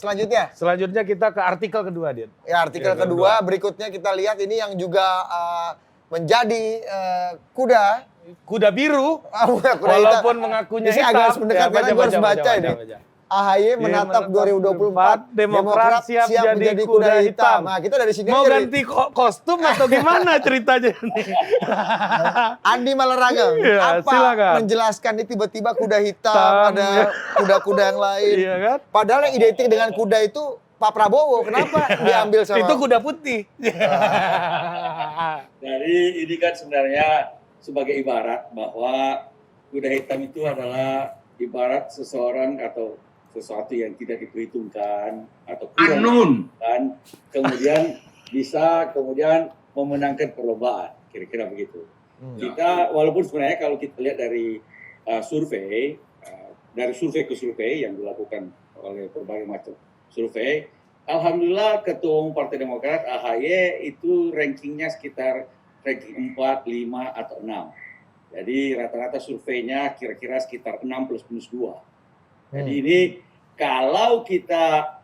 selanjutnya? Selanjutnya kita ke artikel kedua, Dit. Ya, artikel kedua. Berikutnya kita lihat ini yang juga menjadi kuda biru, kuda walaupun hitam. mengakunya Ini hitam. agak harus mendekat karena gue harus baca ini. Baca. AHY menatap 2024, Demokrat siap menjadi kuda hitam. Nah, kita dari sini mau aja ganti kostum atau gimana ceritanya nih? Andi Malarangeng, Ya, apa silakan. menjelaskan ini tiba-tiba kuda hitam, ada kuda-kuda yang lain. Iya kan? Padahal yang identik dengan kuda itu Pak Prabowo, kenapa diambil sama... Itu kuda putih. Jadi ini kan sebenarnya sebagai ibarat bahwa kuda hitam itu adalah ibarat seseorang atau sesuatu yang tidak diperhitungkan atau kurang kan kemudian bisa memenangkan perlombaan, kira-kira begitu. Kita walaupun sebenarnya kalau kita lihat dari survei ke survei yang dilakukan oleh berbagai macam survei, alhamdulillah Ketua Umum Partai Demokrat AHY itu rankingnya sekitar ranking 4, 5 atau 6. Jadi rata-rata surveinya kira-kira sekitar 6 plus 2. Jadi ini kalau kita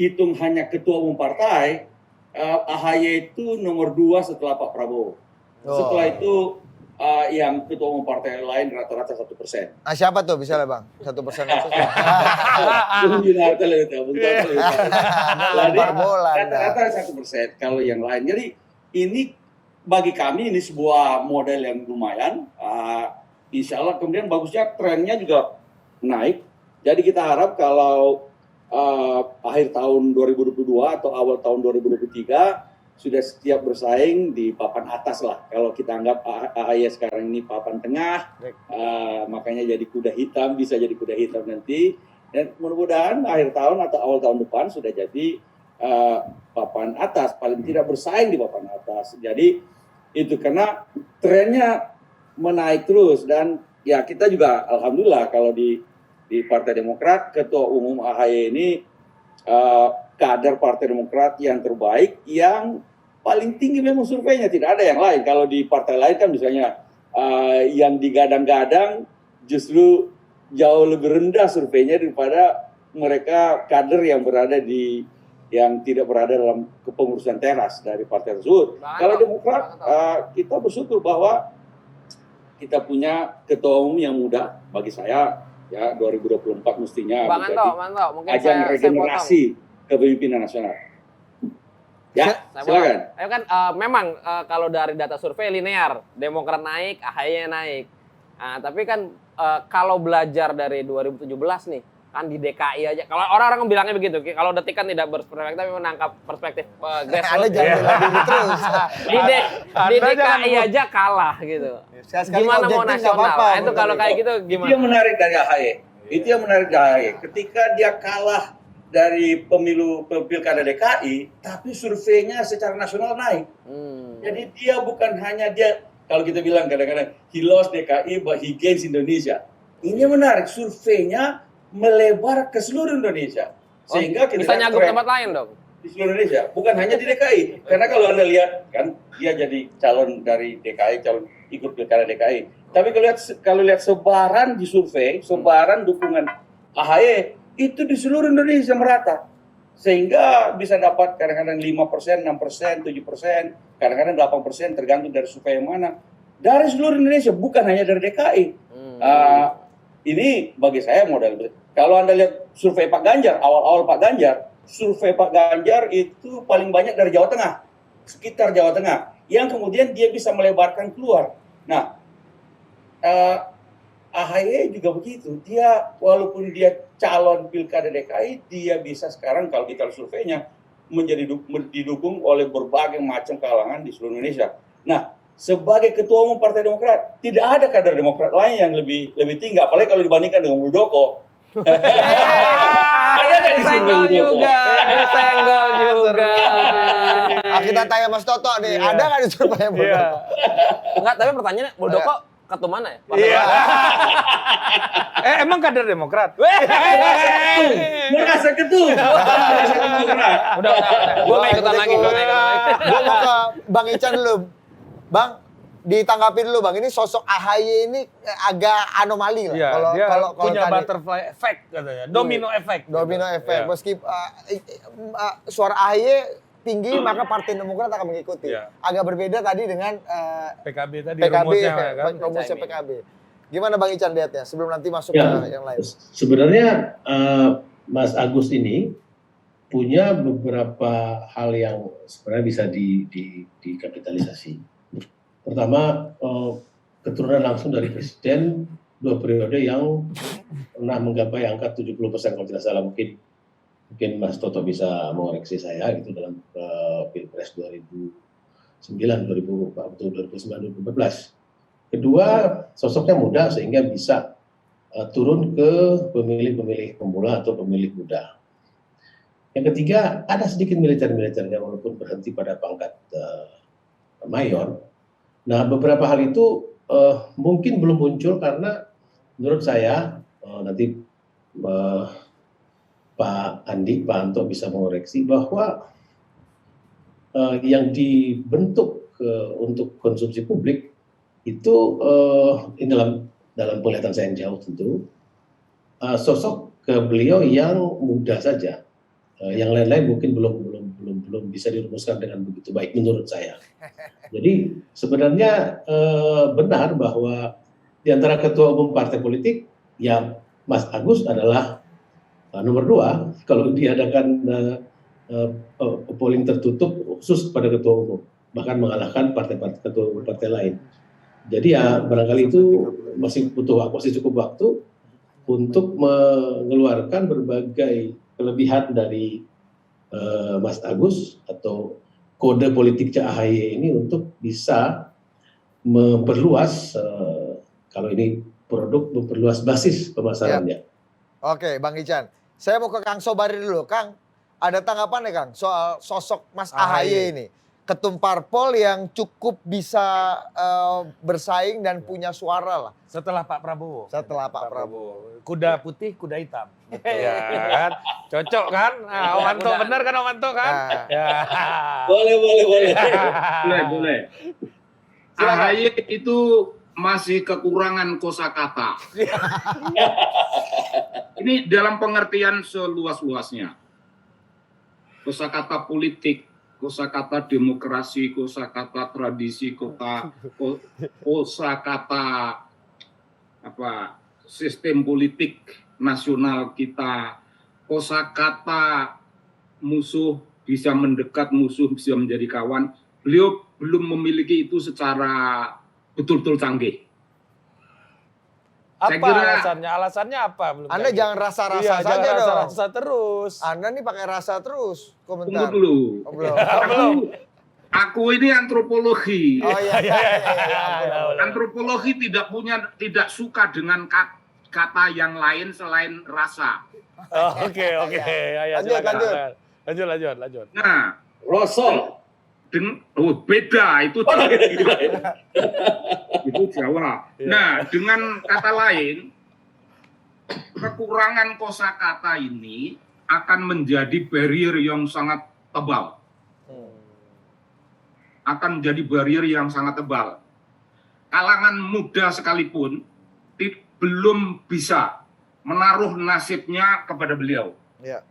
hitung hanya Ketua Umum Partai, AHY itu nomor 2 setelah Pak Prabowo. Setelah itu yang Ketua Umum Partai lain rata-rata 1%. Ah, siapa tuh bisa lah Bang? 1%. Rata-rata 1% kalau yang lain. Jadi ini bagi kami ini sebuah model yang lumayan. Insya Allah kemudian bagusnya trennya juga naik. Jadi kita harap kalau akhir tahun 2022 atau awal tahun 2023 sudah siap bersaing di papan atas lah. Kalau kita anggap AHY sekarang ini papan tengah, makanya jadi kuda hitam, bisa jadi kuda hitam nanti. Dan mudah-mudahan akhir tahun atau awal tahun depan sudah jadi papan atas, paling tidak bersaing di papan atas. Jadi itu karena trennya menaik terus dan ya kita juga alhamdulillah kalau di Partai Demokrat, Ketua Umum AHY ini kader Partai Demokrat yang terbaik, yang paling tinggi memang surveinya, tidak ada yang lain. Kalau di partai lain kan misalnya yang digadang-gadang justru jauh lebih rendah surveinya daripada mereka kader yang tidak berada dalam kepengurusan teras dari partai tersebut. Kalau Demokrat, kita bersyukur bahwa kita punya ketua umum yang muda bagi saya. Ya, 2024 mestinya Mantap. Mungkin ajang regenerasi kepemimpinan nasional. Ya, silakan. Kan memang kalau dari data survei linear, Demokrat naik, AHY naik. Nah, tapi kan kalau belajar dari 2017 nih, kan di DKI aja. Kalau orang-orang bilangnya begitu, kalau Detik kan tidak berperspektif tapi menangkap perspektif grassroots. terus. Di DKI aja kalah gitu. Gimana mau nasional? Nah, itu kalau kayak gitu gimana? Itu yang menarik dari AHY. Ketika dia kalah dari pilkada DKI, tapi surveinya secara nasional naik. Jadi dia bukan hanya kalau kita bilang kadang-kadang he lost DKI but he gains Indonesia. Ini menarik, surveinya melebar ke seluruh Indonesia. Sehingga kita bisa nyagup tempat lain dong? Di seluruh Indonesia, bukan hanya di DKI. Karena kalau Anda lihat, kan dia jadi calon dari DKI, calon ikut pilkada DKI. Tapi kalau lihat sebaran di survei, sebaran dukungan AHY, itu di seluruh Indonesia merata. Sehingga bisa dapat kadang-kadang 5%, 6%, 7%, kadang-kadang 8%, tergantung dari survei yang mana. Dari seluruh Indonesia, bukan hanya dari DKI. Ini bagi saya modal. Kalau Anda lihat survei Pak Ganjar, awal-awal Pak Ganjar, survei Pak Ganjar itu paling banyak dari Jawa Tengah, sekitar Jawa Tengah, yang kemudian dia bisa melebarkan keluar. Nah, AHY juga begitu. Dia walaupun dia calon pilkada DKI, dia bisa sekarang kalau kita surveinya didukung oleh berbagai macam kalangan di seluruh Indonesia. Nah, sebagai ketua umum Partai Demokrat, tidak ada kader Demokrat lain yang lebih tinggi, apalagi kalau dibandingkan dengan Muldoko. Ada disenggol juga. Kita tanya Mas Toto nih, ada nggak di survei Muldoko? Enggak, tapi pertanyaannya Muldoko ketua mana ya? Emang kader Demokrat? Merasa ketua. Udah. Gua nggak ikutan lagi. Gua mau ke Bang Ican dulu. Bang, ditanggapi dulu Bang, ini sosok AHY ini agak anomali lah. Iya, dia punya tadi butterfly effect katanya, domino effect. domino gitu. effect. Iya. Meski suara AHY tinggi maka Partai Demokrat akan mengikuti. Iya. Agak berbeda tadi dengan PKB tadi PKB, rumusnya kan. rumusnya PKB. Gimana Bang Ican lihatnya sebelum nanti masuk Ya, ke yang lain? sebenarnya Mas Agus ini punya beberapa hal yang sebenarnya bisa dikapitalisasi. Pertama, keturunan langsung dari presiden 2 periode yang pernah menggapai angka 70% kalau tidak salah. Mungkin Mas Toto bisa mengoreksi saya itu dalam Pilpres 2009, 2014. Kedua, sosoknya muda sehingga bisa turun ke pemilih-pemilih pemula atau pemilih muda. Yang ketiga, ada sedikit militer-militernya walaupun berhenti pada pangkat mayor. Nah, beberapa hal itu mungkin belum muncul karena menurut saya nanti Pak Anto bisa mengoreksi bahwa yang dibentuk untuk konsumsi publik itu ini dalam penglihatan saya yang jauh tentu sosok beliau yang muda saja, yang lain-lain mungkin belum bisa dirumuskan dengan begitu baik menurut saya. Jadi sebenarnya benar bahwa di antara ketua umum partai politik ya Mas Agus adalah nomor 2 kalau diadakan polling tertutup khusus pada ketua umum, bahkan mengalahkan ketua umum partai lain. Jadi ya barangkali itu masih cukup waktu untuk mengeluarkan berbagai kelebihan dari Mas Agus atau kode politik AHY ini untuk bisa memperluas kalau ini produk memperluas basis pemasarannya. Oke, Bang Ican. Saya mau ke Kang Sobari dulu. Kang, ada tanggapan ya Kang soal sosok Mas AHY ini? Ketum parpol yang cukup bisa bersaing dan punya suara lah. Setelah Pak Prabowo. Setelah Pak Prabowo. Kuda putih, kuda hitam. Ya kan? Cocok kan? Nah, Om Anto benar kan Om Anto kan? Nah. Ya. Boleh. Boleh. AHY itu masih kekurangan kosakata. Ini dalam pengertian seluas-luasnya. Kosakata politik, kosakata demokrasi, kosakata tradisi, kosakata sistem politik nasional kita, kosakata musuh bisa mendekat, musuh bisa menjadi kawan. Beliau belum memiliki itu secara betul-betul canggih. Apa Saya kira, alasannya? Alasannya apa? Belum Anda canggih. jangan rasa-rasa Iya, saja jangan dong. rasa-rasa terus. Anda nih pakai rasa terus tunggu komentar. dulu. Oh, belum. Aku ini antropologi. Oh iya. Ampun. Antropologi tidak suka dengan kata yang lain selain rasa. Oh, Oke. Ayo, Lanjut, silakan. Lanjut. Nah, Rosol. beda itu itu Jawa. Nah, dengan kata lain, kekurangan kosakata ini akan menjadi barrier yang sangat tebal. Akan menjadi barrier yang sangat tebal. Kalangan muda sekalipun belum bisa menaruh nasibnya kepada beliau. Iya.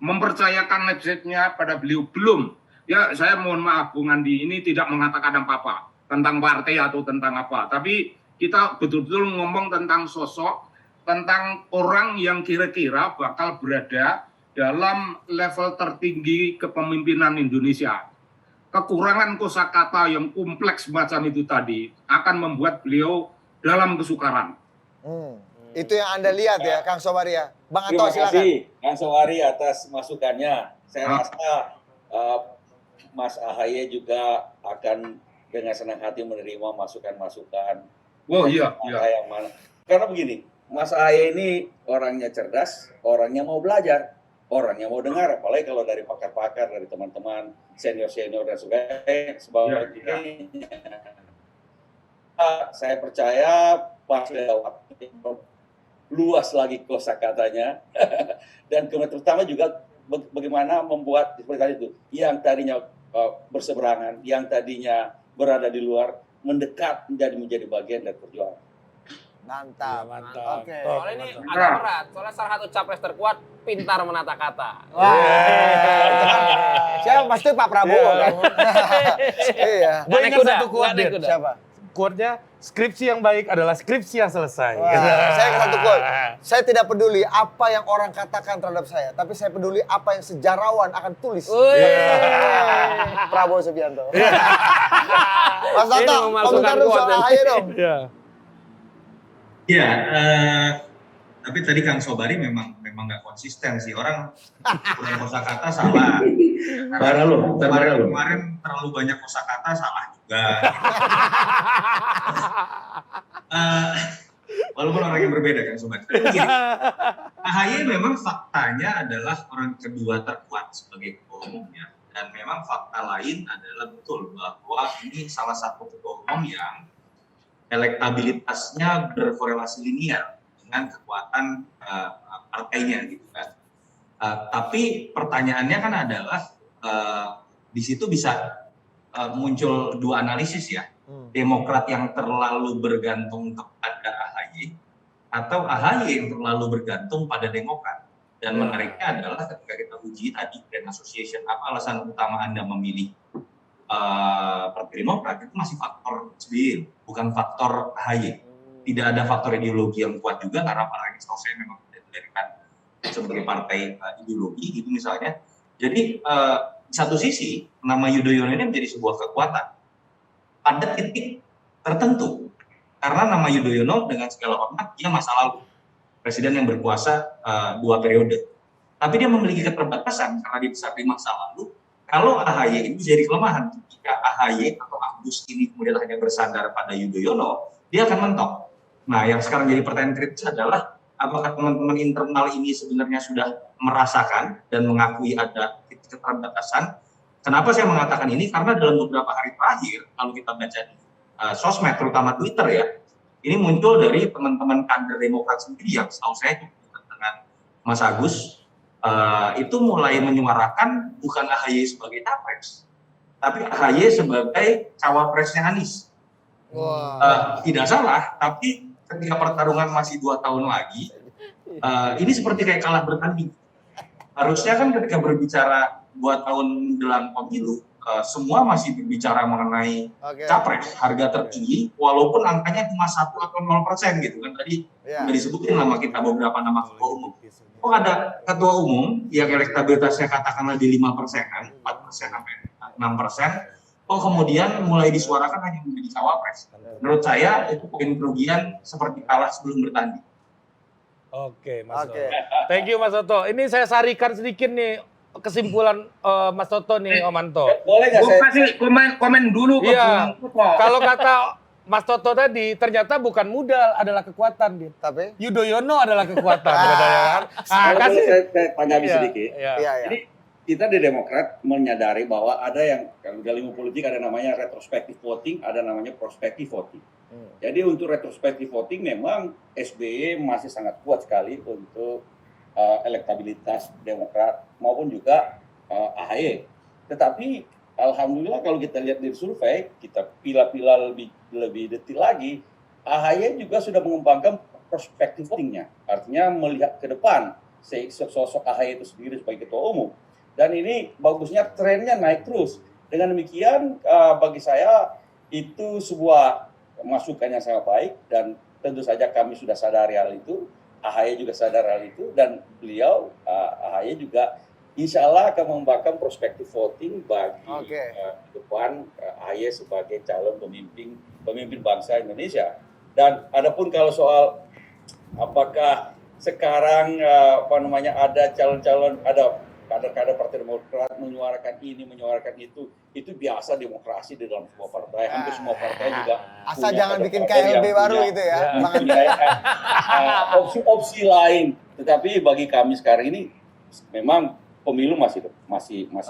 Mempercayakan nasibnya pada beliau belum. Ya, saya mohon maaf, Bung Andi, ini tidak mengatakan apa-apa tentang partai atau tentang apa. Tapi kita betul-betul ngomong tentang sosok, tentang orang yang kira-kira bakal berada dalam level tertinggi kepemimpinan Indonesia. Kekurangan kosakata yang kompleks macam itu tadi akan membuat beliau dalam kesukaran. Itu yang Anda lihat ya, Kang Sobari ya. Bang Anto Terima silakan. kasih Kang Sobari atas masukannya. Saya rasa Mas AHY juga akan dengan senang hati menerima masukan-masukan. Oh iya. Yang mana? Karena begini, Mas AHY ini orangnya cerdas, orangnya mau belajar, orangnya mau dengar, apalagi kalau dari pakar-pakar, dari teman-teman senior-senior dan sebagainya. Saya percaya pada waktu luas lagi kosakatanya dan terutama juga bagaimana membuat seperti tadi itu yang tadinya berseberangan, yang tadinya berada di luar mendekat menjadi bagian dari perjuangan. Mantap. Iya, mantap. Oke. Soalnya ini agak berat, soalnya salah satu capres terkuat pintar menata kata. Wah, itu kan siapa pasti Pak Prabowo kan? Iya. Gue Naik ingat kuda, satu quote nggak naik Dit. kuda. Siapa? Quote-nya, skripsi yang baik adalah skripsi yang selesai. Wah, saya ke satu quote. Saya tidak peduli apa yang orang katakan terhadap saya, tapi saya peduli apa yang sejarawan akan tulis. Prabowo Subianto. Mas Ini Toto, memalsukan komentar dulu soal quote. AHY dong. Iya. Iya, tapi tadi Kang Sobari memang nggak konsisten sih, orang punya kosakata salah. Marah lo, marah lo. Kemarin terlalu banyak kosakata salah juga. Walaupun orang yang berbeda Kang Sobari. Gini, AHY memang faktanya adalah orang kedua terkuat sebagai ketua umumnya, dan memang fakta lain adalah betul bahwa ini salah satu ketua umum yang elektabilitasnya berkorelasi linear dengan kekuatan partainya gitu kan. Tapi pertanyaannya kan adalah di situ bisa muncul dua analisis ya. Demokrat yang terlalu bergantung kepada AHY atau AHY yang terlalu bergantung pada Demokrat. Dan menariknya adalah ketika kita uji tadi Grand Association, apa alasan utama Anda memilih Partai Demokrat, itu masih faktor SBY, bukan faktor AHY. Tidak ada faktor ideologi yang kuat juga, karena Partai saya memang tidak didirikan sebagai partai ideologi gitu misalnya. Jadi di satu sisi nama Yudhoyono ini menjadi sebuah kekuatan pada titik tertentu, karena nama Yudhoyono dengan segala hormat dia masa lalu presiden yang berkuasa 2 periode, tapi dia memiliki keterbatasan karena dia besar di masa lalu. Kalau AHY itu jadi kelemahan, jika AHY atau Agus ini kemudian hanya bersandar pada Yudhoyono, dia akan mentok. Nah, yang sekarang jadi pertanyaan kritis adalah apakah teman-teman internal ini sebenarnya sudah merasakan dan mengakui ada keterbatasan. Kenapa saya mengatakan ini? Karena dalam beberapa hari terakhir, kalau kita baca di sosmed, terutama Twitter ya, ini muncul dari teman-teman kader Demokrat sendiri yang setahu saya dekat dengan Mas Agus, itu mulai menyuarakan bukan AHY sebagai capres, tapi AHY sebagai cawapresnya Anies. Tidak salah, tapi ketika pertarungan masih 2 tahun lagi, ini seperti kayak kalah bertanding. Harusnya kan ketika berbicara 2 tahun menjelang pemilu, semua masih berbicara mengenai capres, harga tertinggi, walaupun angkanya cuma 1 atau 0% gitu kan. Tadi udah disebutin nama kita beberapa nama ketua umum. Oh, ada ketua umum yang elektabilitasnya katakanlah di 5%-an, 4% sampai 6%. Oh, kemudian mulai disuarakan hanya menjadi cawapres. Menurut saya itu poin kerugian seperti kalah sebelum bertanding. Oke, Mas Toto. Thank you, Mas Toto. Ini saya sarikan sedikit nih kesimpulan Mas Toto nih, Om Anto. Boleh nggak Gue saya? kasih komen dulu ke Iya. Bung Toto. Kalau kata Mas Toto tadi, ternyata bukan modal adalah kekuatan, Dit. Tapi Yudhoyono adalah kekuatan, katanya kan. Kalau boleh saya tanggapi Iya, sedikit. iya. iya. Jadi kita di Demokrat menyadari bahwa ada yang kalau dalam ilmu politik ada namanya retrospective voting, ada namanya prospective voting. Jadi untuk retrospective voting memang SBY masih sangat kuat sekali untuk elektabilitas Demokrat maupun juga AHY. Tetapi alhamdulillah kalau kita lihat dari survei, kita pilah-pilah lebih detail lagi, AHY juga sudah mengembangkan prospective votingnya. Artinya melihat ke depan sosok AHY itu sendiri sebagai ketua umum. Dan ini bagusnya trennya naik terus. Dengan demikian bagi saya itu sebuah masukan yang sangat baik, dan tentu saja kami sudah sadari hal itu, AHY juga sadar hal itu, dan beliau AHY juga insya Allah akan mengembangkan prospektif voting bagi depan AHY sebagai calon pemimpin bangsa Indonesia. Dan adapun kalau soal apakah sekarang ada calon-calon, ada kader-kader Partai Demokrat menyuarakan ini, menyuarakan itu biasa demokrasi di dalam sebuah partai. Hampir semua partai juga. asal jangan bikin KLB baru gitu ya. Opsi-opsi lain. Tetapi bagi kami sekarang ini memang pemilu masih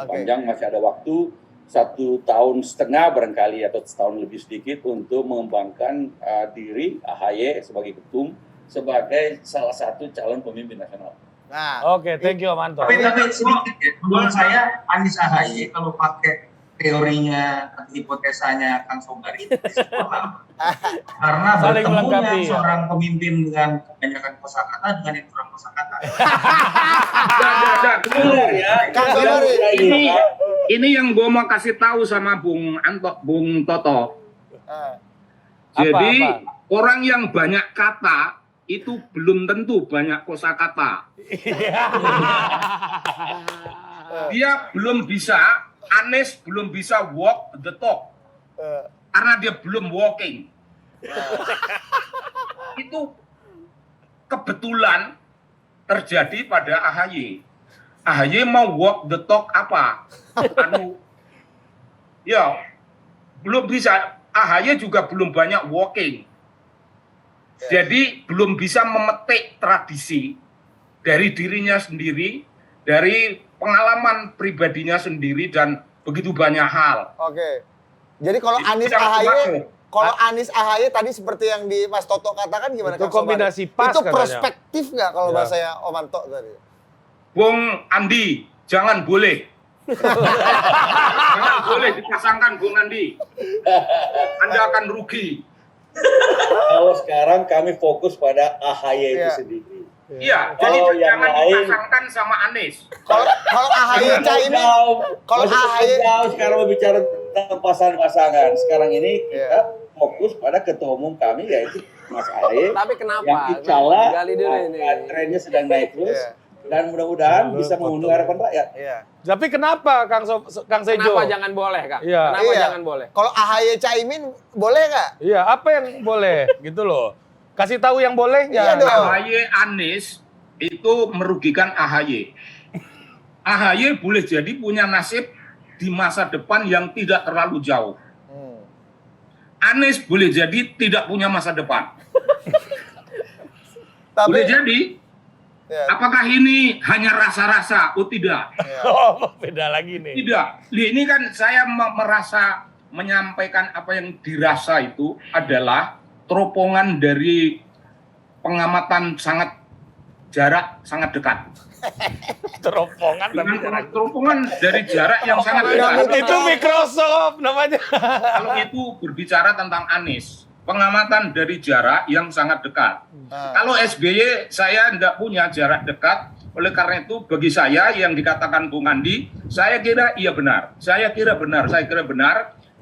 panjang, masih ada waktu 1,5 tahun barangkali atau setahun lebih sedikit untuk mengembangkan diri AHY sebagai ketum, sebagai salah satu calon pemimpin nasional. Nah, Oke, thank you Om Anto. Tapi sedikit ya, menurut saya Anies AHY kalau pakai teorinya atau hipotesanya Kang Sobari itu sempurna. Karena Saling bertemunya melengkapi, ya. seorang pemimpin dengan kebanyakan kosakata dengan yang kurang kosakata. Benar ya. Kang Sobari. Ini yang gue mau kasih tahu sama Bung Toto. Ah, Jadi Apa? orang yang banyak kata itu belum tentu banyak kosakata. Dia belum bisa, Anies belum bisa walk the talk eh, karena dia belum walking. Itu kebetulan terjadi pada AHY. AHY mau walk the talk apa? Ya, belum bisa. AHY juga belum banyak walking. Jadi belum bisa memetik tradisi dari dirinya sendiri, dari pengalaman pribadinya sendiri dan begitu banyak hal. Oke. Jadi kalau Anies Tidak AHY, masuk. kalau Anies AHY tadi seperti yang di Mas Toto katakan gimana Itu Kang Sobari? kombinasi pas Itu katanya. prospektif nggak kalau Ya. bahasanya Om Anto tadi? Bung Andi, jangan boleh. Jangan boleh dipasangkan Bung Andi. Anda akan rugi. Kalau sekarang kami fokus pada AHY itu Iya. sendiri. Iya, Kalau jadi yang jangan lain- dipasangkan sama Anies. Kalau AHY Caimin, kalau AHY sekarang berbicara tentang pasangan-pasangan. Sekarang ini Iya. kita fokus pada ketua umum kami yaitu Mas AHY. Tapi kenapa? Yang insya Allah Gali dulu ini. trennya sedang naik terus. Iya. Dan mudah-mudahan bisa memenuhi harapan rakyat. Iya. Tapi kenapa Kang Sejo? Kenapa jangan boleh, Kang? Iya. Kenapa Iya. jangan boleh? Kalau AHY Caimin boleh nggak? Iya, apa yang boleh gitu loh. Kasih tahu yang boleh Iya ya. dong. AHY Anies itu merugikan AHY. AHY boleh jadi punya nasib di masa depan yang tidak terlalu jauh. Hmm. Anies boleh jadi tidak punya masa depan. Tapi Boleh jadi. ya, Apakah ini hanya rasa-rasa? Oh tidak. ya. Oh, beda lagi nih. Tidak. Ini kan saya merasa menyampaikan apa yang dirasa itu adalah teropongan dari pengamatan jarak sangat dekat. Teropongan tapi Dengan teropongan dari jarak yang sangat dekat. itu Microsoft namanya. Kalau itu berbicara tentang Anies, pengamatan dari jarak yang sangat dekat. Nah, Kalau SBY saya tidak punya jarak dekat, oleh karena itu bagi saya yang dikatakan Bung Andi, saya kira iya benar. Saya kira benar,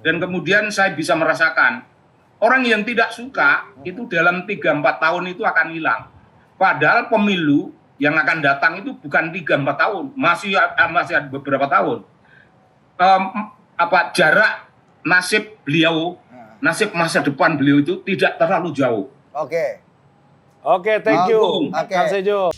dan kemudian saya bisa merasakan orang yang tidak suka itu dalam 3-4 tahun itu akan hilang. Padahal pemilu yang akan datang itu bukan 3-4 tahun, masih ada beberapa tahun. Jarak nasib beliau, nasib masa depan beliau itu tidak terlalu jauh. Oke. Oke, thank you Oke. Kang Sejo.